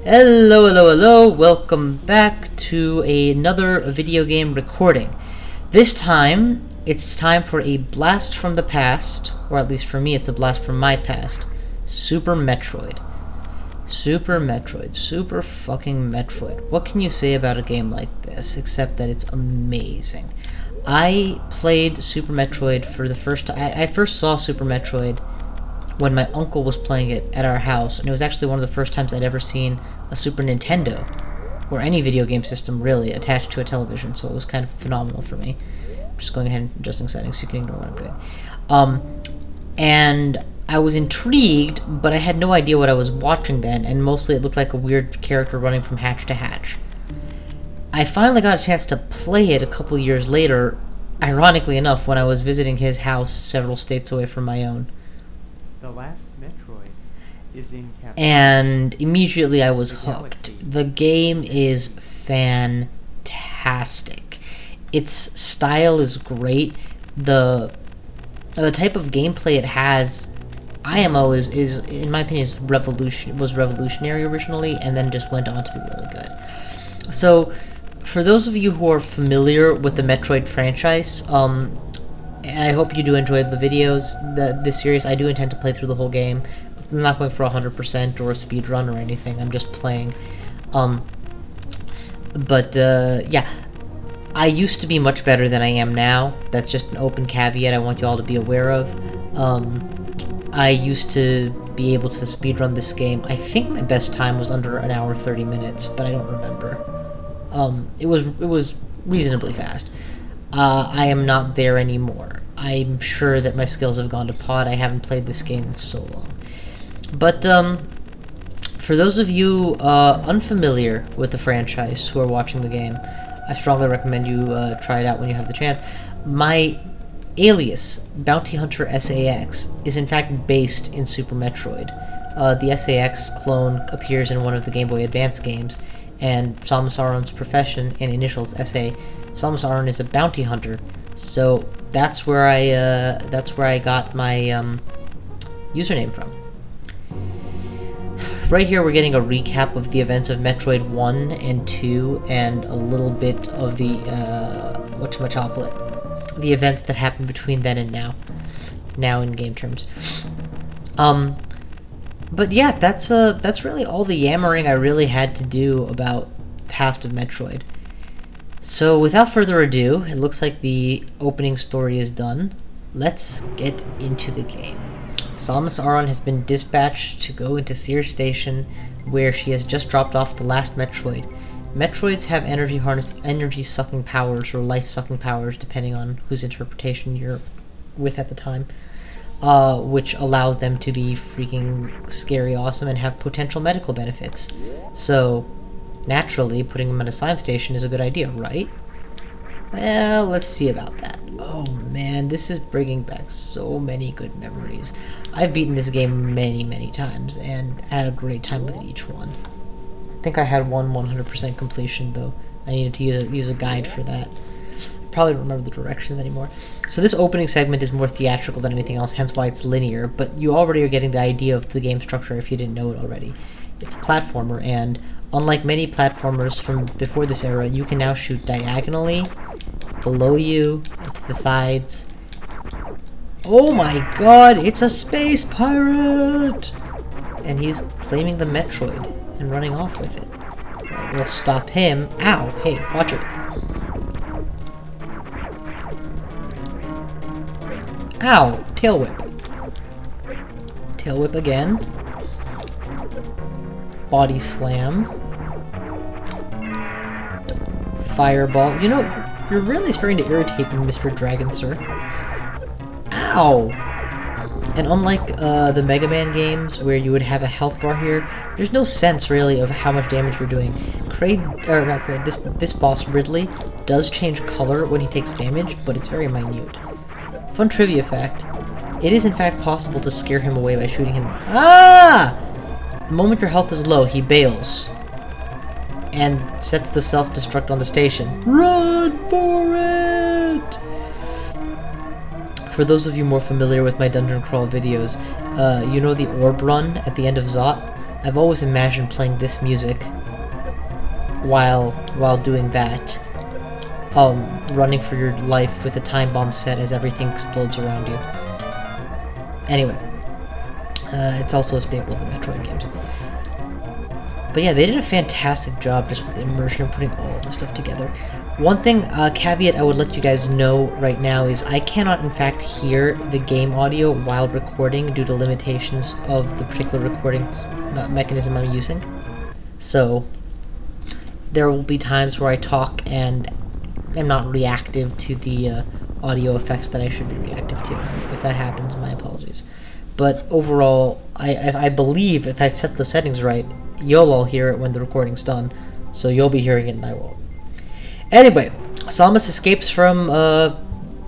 Hello, hello, hello, welcome back to another video game recording. This time, it's time for a blast from the past, or at least for me it's a blast from my past. Super Metroid. Super Metroid. Super fucking Metroid. What can you say about a game like this, except that it's amazing? I played Super Metroid for the first time. I first saw Super Metroid when my uncle was playing it at our house, and it was actually one of the first times I'd ever seen a Super Nintendo, or any video game system really, attached to a television, so it was kind of phenomenal for me. I'm just going ahead and adjusting settings so you can ignore what I'm doing. And I was intrigued, but I had no idea what I was watching then, and mostly it looked like a weird character running from hatch to hatch. I finally got a chance to play it a couple years later, ironically enough, when I was visiting his house several states away from my own. The last Metroid is in captivity. And immediately I was hooked. The game is fantastic. Its style is great. The type of gameplay it has, IMO is in my opinion was revolutionary originally, and then just went on to be really good. So, for those of you who are familiar with the Metroid franchise, I hope you do enjoy the videos, this series. I do intend to play through the whole game. I'm not going for 100% or a speed run or anything. I'm just playing. Yeah, I used to be much better than I am now. That's just an open caveat I want you all to be aware of. I used to be able to speed run this game. I think my best time was under an hour 30 minutes, but I don't remember. It was reasonably fast. I am not there anymore. I'm sure that my skills have gone to pot. I haven't played this game in so long. But, for those of you unfamiliar with the franchise who are watching the game, I strongly recommend you try it out when you have the chance. My alias, Bounty Hunter SAX, is in fact based in Super Metroid. The SAX clone appears in one of the Game Boy Advance games, and Samus Aran's profession and initials SA. Samus Aran is a bounty hunter, so that's where I got my username from. Right here we're getting a recap of the events of Metroid 1 and 2, and a little bit of the the events that happened between then and now in game terms. But yeah, that's really all the yammering I really had to do about Past of Metroid. So without further ado, it looks like the opening story is done. Let's get into the game. Samus Aran has been dispatched to go into Seer Station, where she has just dropped off the last Metroid. Metroids have energy-sucking powers, or life-sucking powers, depending on whose interpretation you're with at the time. Which allow them to be freaking scary awesome and have potential medical benefits. So, naturally, putting them at a science station is a good idea, right? Well, let's see about that. Oh man, this is bringing back so many good memories. I've beaten this game many, many times, and had a great time with each one. I think I had one 100% completion, though. I needed to use a guide for that. Probably don't remember the directions anymore. So this opening segment is more theatrical than anything else, hence why it's linear, but you already are getting the idea of the game structure if you didn't know it already. It's a platformer, and unlike many platformers from before this era, you can now shoot diagonally, below you, to the sides. Oh my god, it's a space pirate! And he's claiming the Metroid and running off with it. We'll stop him. Ow! Hey, watch it. Ow! Tail whip. Tail whip again. Body slam. Fireball. You know, you're really starting to irritate me, Mr. Dragon, sir. Ow! And unlike the Mega Man games, where you would have a health bar here, there's no sense, really, of how much damage you're doing. This boss, Ridley, does change color when he takes damage, but it's very minute. Fun trivia fact, it is in fact possible to scare him away by shooting him. Ah! The moment your health is low, he bails. And sets the self-destruct on the station. Run for it! For those of you more familiar with my dungeon crawl videos, you know the orb run at the end of Zot? I've always imagined playing this music while doing that. Running for your life with a time bomb set as everything explodes around you. Anyway, it's also a staple of the Metroid games. But yeah, they did a fantastic job just with immersion and putting all the stuff together. One thing, caveat I would let you guys know right now is I cannot in fact hear the game audio while recording due to limitations of the particular recording mechanism I'm using. So, there will be times where I talk and am not reactive to the audio effects that I should be reactive to. If that happens, my apologies. But overall, I believe if I've set the settings right, you'll all hear it when the recording's done, so you'll be hearing it and I won't. Anyway, Samus escapes from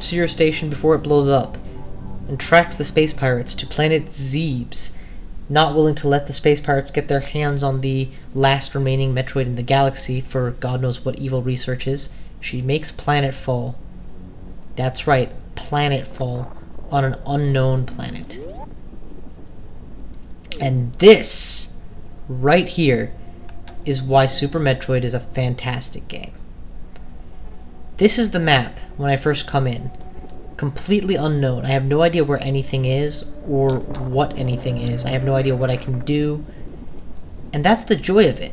Seer Station before it blows up, and tracks the space pirates to planet Zebes. Not willing to let the space pirates get their hands on the last remaining Metroid in the galaxy for God knows what evil researches, she makes planetfall. That's right, planetfall on an unknown planet. And this, right here, is why Super Metroid is a fantastic game. This is the map when I first come in. Completely unknown. I have no idea where anything is, or what anything is. I have no idea what I can do. And that's the joy of it.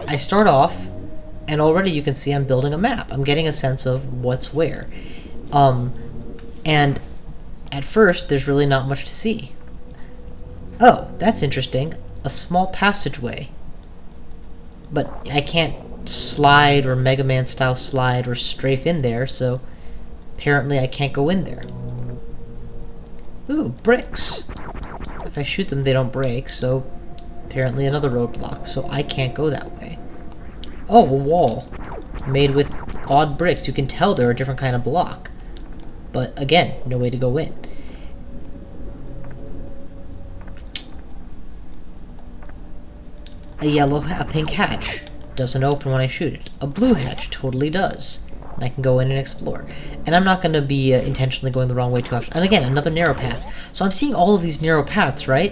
I start off, and already you can see I'm building a map. I'm getting a sense of what's where. And at first, there's really not much to see. Oh, that's interesting. A small passageway. But I can't slide or Mega Man style slide or strafe in there, so apparently I can't go in there. Ooh, bricks. If I shoot them, they don't break, so apparently another roadblock, so I can't go that way. Oh, a wall made with odd bricks. You can tell they're a different kind of block. But again, no way to go in. A pink hatch doesn't open when I shoot it. A blue hatch totally does. And I can go in and explore. And I'm not going to be intentionally going the wrong way too often. And again, another narrow path. So I'm seeing all of these narrow paths, right?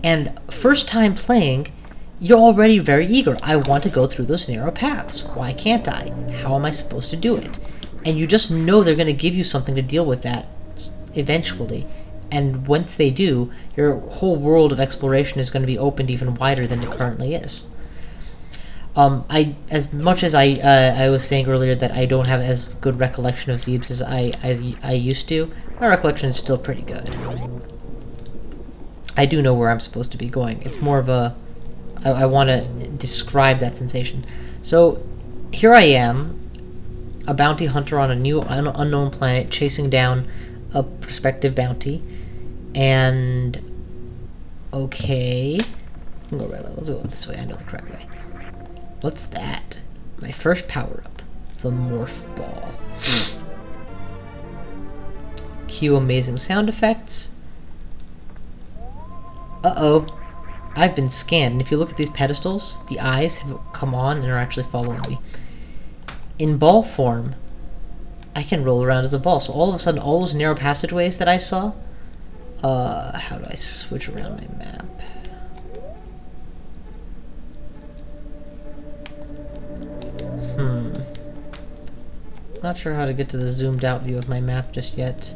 And first time playing, you're already very eager. I want to go through those narrow paths. Why can't I? How am I supposed to do it? And you just know they're going to give you something to deal with that eventually. And once they do, your whole world of exploration is going to be opened even wider than it currently is. As much as I was saying earlier that I don't have as good recollection of Zebes as I used to, my recollection is still pretty good. I do know where I'm supposed to be going. It's more of a... I want to describe that sensation. So, here I am, a bounty hunter on a new unknown planet, chasing down a prospective bounty, and... okay... I'll go right, let's go this way, I know the correct way. What's that? My first power-up. The Morph Ball. Cue amazing sound effects. Uh-oh. I've been scanned, and if you look at these pedestals, the eyes have come on and are actually following me. In ball form, I can roll around as a ball, so all of a sudden, all those narrow passageways that I saw... how do I switch around my map? Not sure how to get to the zoomed out view of my map just yet.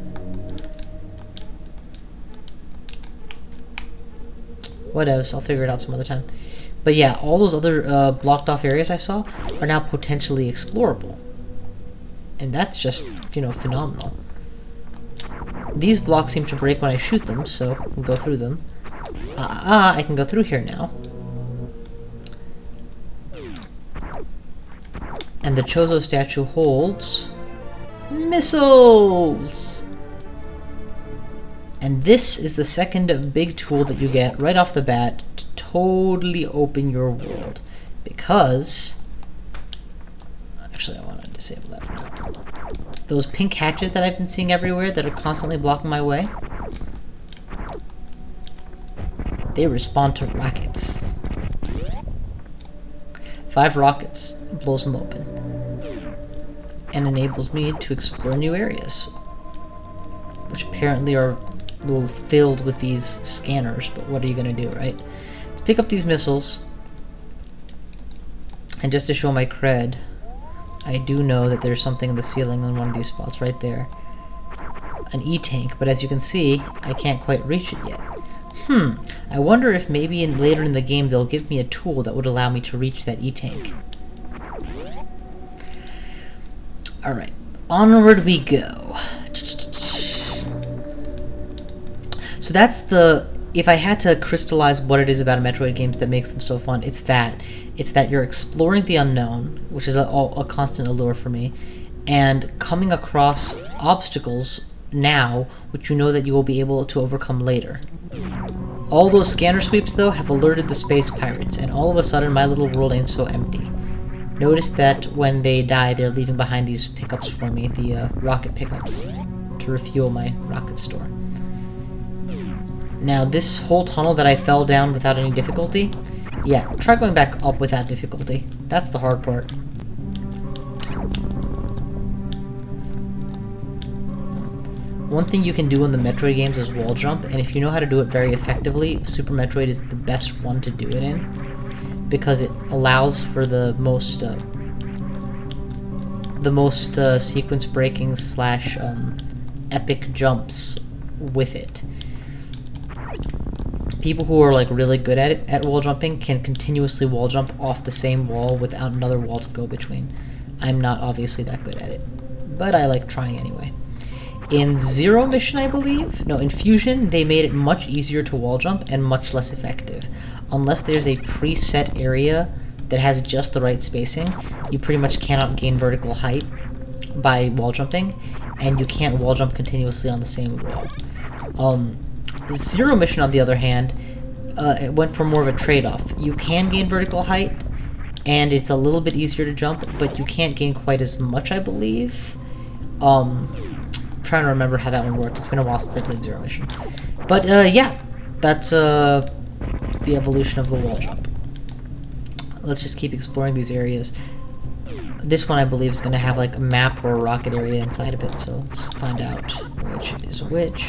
Whatevs, I'll figure it out some other time. But yeah, all those other blocked off areas I saw are now potentially explorable. And that's just, you know, phenomenal. These blocks seem to break when I shoot them, so I can go through them. I can go through here now. And the Chozo statue holds... missiles! And this is the second big tool that you get right off the bat to totally open your world. Because... actually, I want to disable that for now. Those pink hatches that I've been seeing everywhere that are constantly blocking my way, they respond to rockets. 5 rockets, blows them open, and enables me to explore new areas, which apparently are filled with these scanners, but what are you going to do, right? pick up these missiles, and just to show my cred, I do know that there's something in the ceiling on one of these spots right there. An E-tank, but as you can see, I can't quite reach it yet. I wonder if maybe later in the game they'll give me a tool that would allow me to reach that E-tank. Alright, onward we go. So that's if I had to crystallize what it is about Metroid games that makes them so fun, it's that you're exploring the unknown, which is a constant allure for me, and coming across obstacles now, which you know that you will be able to overcome later. All those scanner sweeps, though, have alerted the space pirates, and all of a sudden my little world ain't so empty. Notice that when they die, they're leaving behind these pickups for me, the rocket pickups, to refuel my rocket store. Now, this whole tunnel that I fell down without any difficulty, yeah, try going back up without difficulty. That's the hard part. One thing you can do in the Metroid games is wall jump, and if you know how to do it very effectively, Super Metroid is the best one to do it in, because it allows for the most sequence breaking / epic jumps with it. People who are like really good at wall jumping can continuously wall jump off the same wall without another wall to go between. I'm not obviously that good at it, but I like trying anyway. In Zero Mission, I believe? No, in Fusion, they made it much easier to wall jump and much less effective. Unless there's a preset area that has just the right spacing, you pretty much cannot gain vertical height by wall jumping, and you can't wall jump continuously on the same wall. Zero Mission, on the other hand, it went for more of a trade-off. You can gain vertical height, and it's a little bit easier to jump, but you can't gain quite as much, I believe. Trying to remember how that one worked. It's been a while since I played Zero Mission. But, yeah, that's the evolution of the wall jump. Let's just keep exploring these areas. This one, I believe, is going to have like a map or a rocket area inside of it, so let's find out which is which.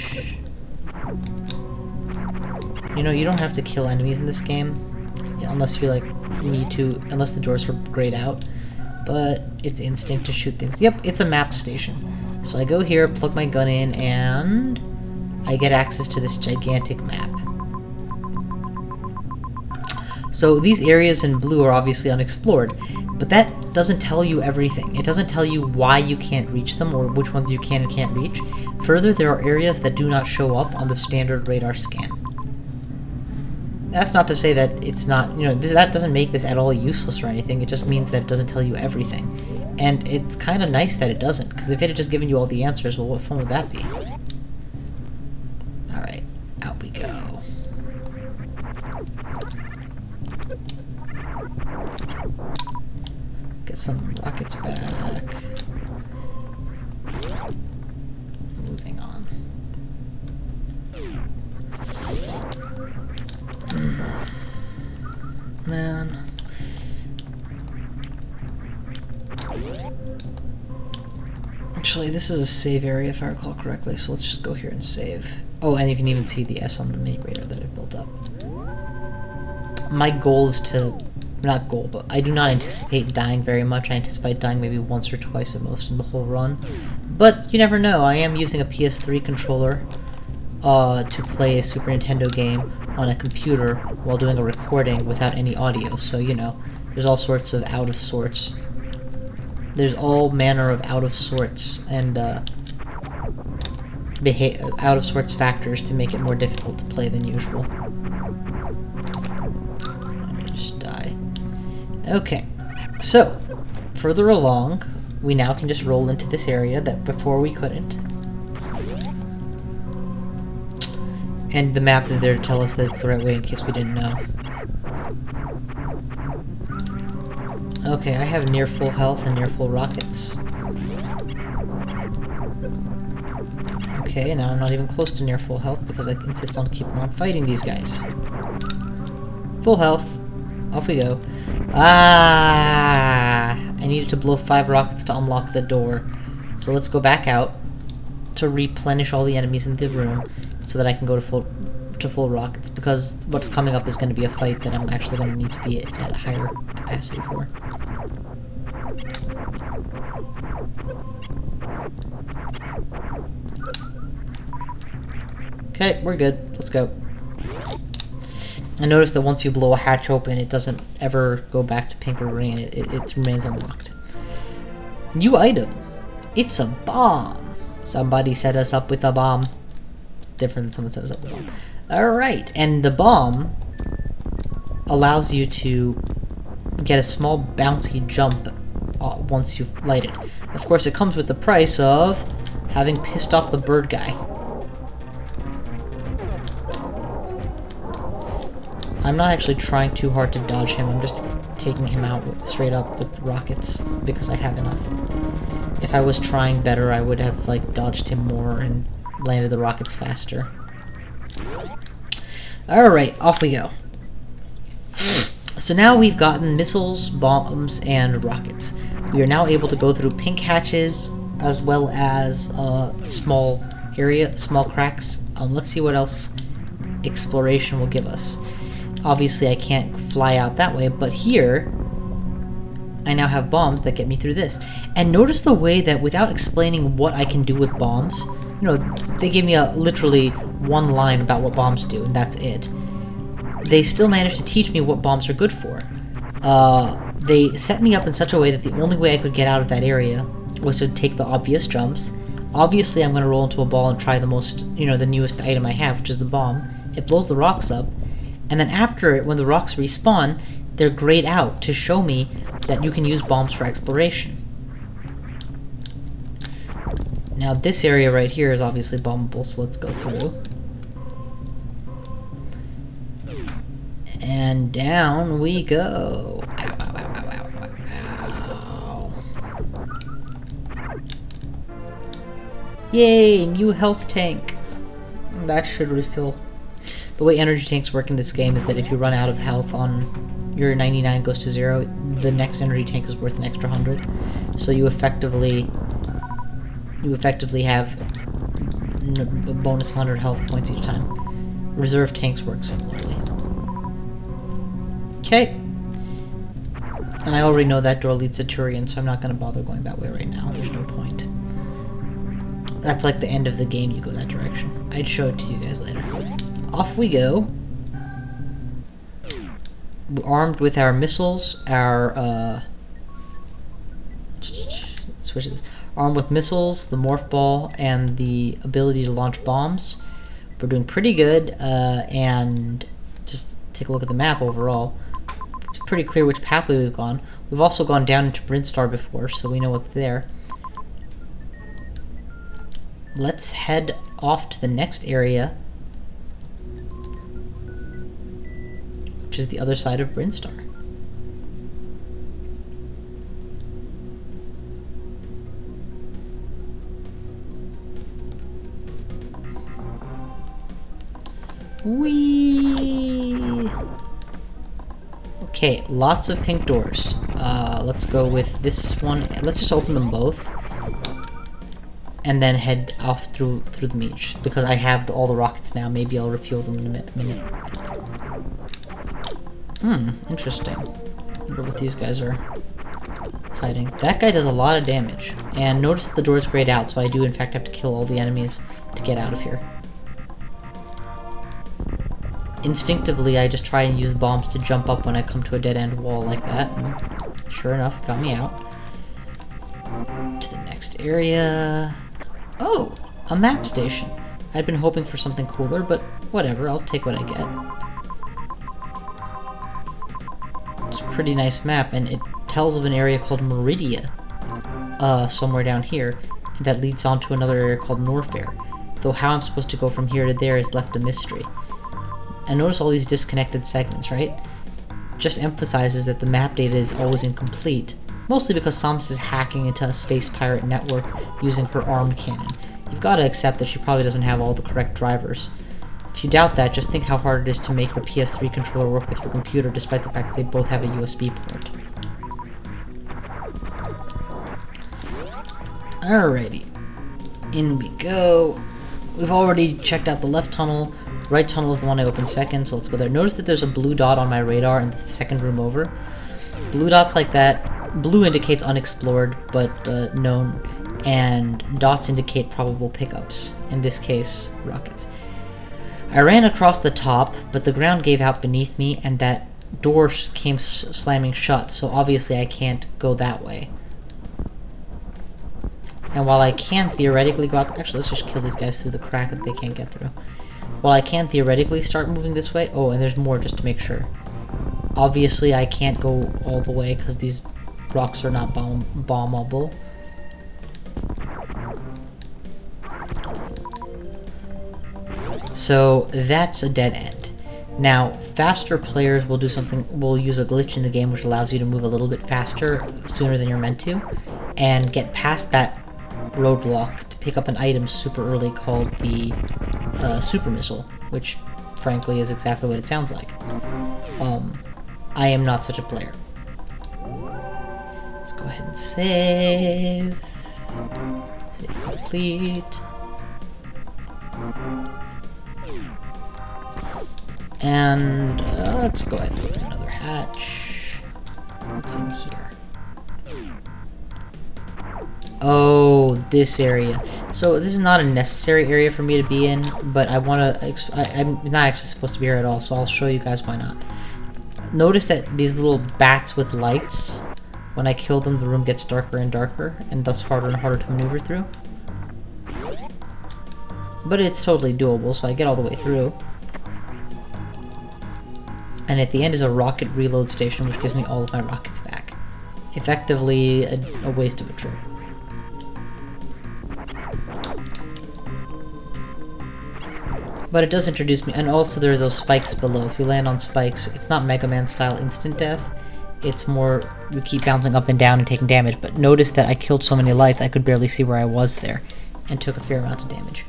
You know, you don't have to kill enemies in this game, unless you like need to, unless the doors are grayed out, but it's instinct to shoot things. Yep, it's a map station. So I go here, plug my gun in, and I get access to this gigantic map. So these areas in blue are obviously unexplored, but that doesn't tell you everything. It doesn't tell you why you can't reach them, or which ones you can and can't reach. Further, there are areas that do not show up on the standard radar scan. That's not to say that it's not, you know, that doesn't make this at all useless or anything. It just means that it doesn't tell you everything. And it's kind of nice that it doesn't, because if it had just given you all the answers, well, what fun would that be? Alright, out we go. Get some rockets back. Moving on. Man. Actually, this is a save area if I recall correctly, so let's just go here and save. Oh, and you can even see the S on the mini radar that I've built up. My goal is to, not goal, but I do not anticipate dying very much. I anticipate dying maybe once or twice at most in the whole run. But you never know. I am using a PS3 controller to play a Super Nintendo game on a computer while doing a recording without any audio, so you know, there's all sorts of out of sorts. There's all manner of out of sorts and out of sorts factors to make it more difficult to play than usual. I just die. Okay, so further along, we now can just roll into this area that before we couldn't. And the map is there to tell us that it's the right way in case we didn't know. Okay, I have near full health and near full rockets. Okay, now I'm not even close to near full health because I insist on keeping on fighting these guys. Full health. Off we go. Ah! I needed to blow 5 rockets to unlock the door. So let's go back out to replenish all the enemies in the room so that I can go to full to full rockets, because what's coming up is going to be a fight that I'm actually going to need to be at higher capacity for. Okay, we're good. Let's go. I noticed that once you blow a hatch open, it doesn't ever go back to pink or green. It remains unlocked. New item. It's a bomb. Somebody set us up with a bomb. Different than someone set us up with a bomb. Alright, and the bomb allows you to get a small bouncy jump once you light it. Of course, it comes with the price of having pissed off the bird guy. I'm not actually trying too hard to dodge him, I'm just taking him out straight up with rockets, because I have enough. If I was trying better, I would have, like, dodged him more and landed the rockets faster. Alright, off we go. So now we've gotten missiles, bombs, and rockets. We are now able to go through pink hatches, as well as small cracks. Let's see what else exploration will give us. Obviously I can't fly out that way, but here I now have bombs that get me through this. And notice the way that without explaining what I can do with bombs, you know, they give me literally one line about what bombs do, and that's it. They still managed to teach me what bombs are good for. They set me up in such a way that the only way I could get out of that area was to take the obvious jumps. Obviously I'm going to roll into a ball and try the the newest item I have, which is the bomb. It blows the rocks up. And then after it, when the rocks respawn, they're grayed out to show me that you can use bombs for exploration. Now this area right here is obviously bombable, so let's go through. And down we go. Ow, ow, ow, ow, ow, ow. Yay, new health tank. That should refill. The way energy tanks work in this game is that if you run out of health on your 99 goes to 0, the next energy tank is worth an extra 100. So you effectively have a bonus of 100 health points each time. Reserve tanks work similarly. Okay. And I already know that door leads to Turian, so I'm not going to bother going that way right now. There's no point. That's like the end of the game, you go that direction. I'd show it to you guys later. Off we go. We're armed with our missiles, our switch this. Armed with missiles, the morph ball, and the ability to launch bombs. We're doing pretty good, and just take a look at the map overall. It's pretty clear which pathway we've gone. We've also gone down into Brinstar before, so we know what's there. Let's head off to the next area, which is the other side of Brinstar. Whee! Okay, lots of pink doors. Let's go with this one. Let's just open them both, and then head off through the meech, because I have all the rockets now. Maybe I'll refuel them in a minute. Interesting. Wonder what these guys are hiding. That guy does a lot of damage. And notice the door is grayed out, so I do in fact have to kill all the enemies to get out of here. Instinctively, I just try and use bombs to jump up when I come to a dead-end wall like that, and sure enough, it got me out. To the next area. Oh! A map station. I'd been hoping for something cooler, but whatever, I'll take what I get. It's a pretty nice map, and it tells of an area called Meridia, somewhere down here, that leads on to another area called Norfair. Though how I'm supposed to go from here to there is left a mystery. And notice all these disconnected segments, right? Just emphasizes that the map data is always incomplete, mostly because Samus is hacking into a space pirate network using her armed cannon. You've got to accept that she probably doesn't have all the correct drivers. If you doubt that, just think how hard it is to make your PS3 controller work with your computer, despite the fact that they both have a USB port. Alrighty. In we go. We've already checked out the left tunnel. Right tunnel is the one I opened second, so let's go there. Notice that there's a blue dot on my radar in the second room over. Blue dots like that, blue indicates unexplored, but known, and dots indicate probable pickups, in this case, rockets. I ran across the top, but the ground gave out beneath me, and that door came slamming shut, so obviously I can't go that way. And while I can theoretically go out... Actually, let's just kill these guys through the crack that they can't get through. While I can theoretically start moving this way... Oh, and there's more just to make sure. Obviously, I can't go all the way because these rocks are not bombable. So, that's a dead end. Now, faster players will use a glitch in the game which allows you to move a little bit faster, sooner than you're meant to, and get past that roadblock to pick up an item super early called the super missile, which frankly is exactly what it sounds like. I am not such a player. Let's go ahead and save. Save complete. And let's go ahead and open another hatch. What's in here? Oh, this area. So this is not a necessary area for me to be in, but I want to. I'm not actually supposed to be here at all, so I'll show you guys why not. Notice that these little bats with lights, when I kill them, the room gets darker and darker, and thus harder and harder to maneuver through. But it's totally doable, so I get all the way through. And at the end is a rocket reload station, which gives me all of my rockets back. Effectively, a waste of a trip. But it does introduce me, and also there are those spikes below. If you land on spikes, it's not Mega Man style instant death. It's more, you keep bouncing up and down and taking damage. But notice that I killed so many lights I could barely see where I was there, and took a fair amount of damage.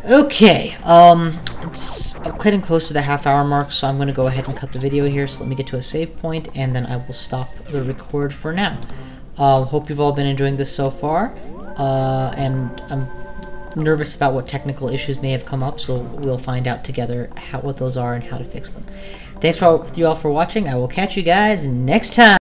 Okay, I'm getting close to the half-hour mark, so I'm going to go ahead and cut the video here. So let me get to a save point, and then I will stop the record for now. Hope you've all been enjoying this so far, and I'm nervous about what technical issues may have come up, so we'll find out together what those are and how to fix them. Thanks for you all for watching. I will catch you guys next time.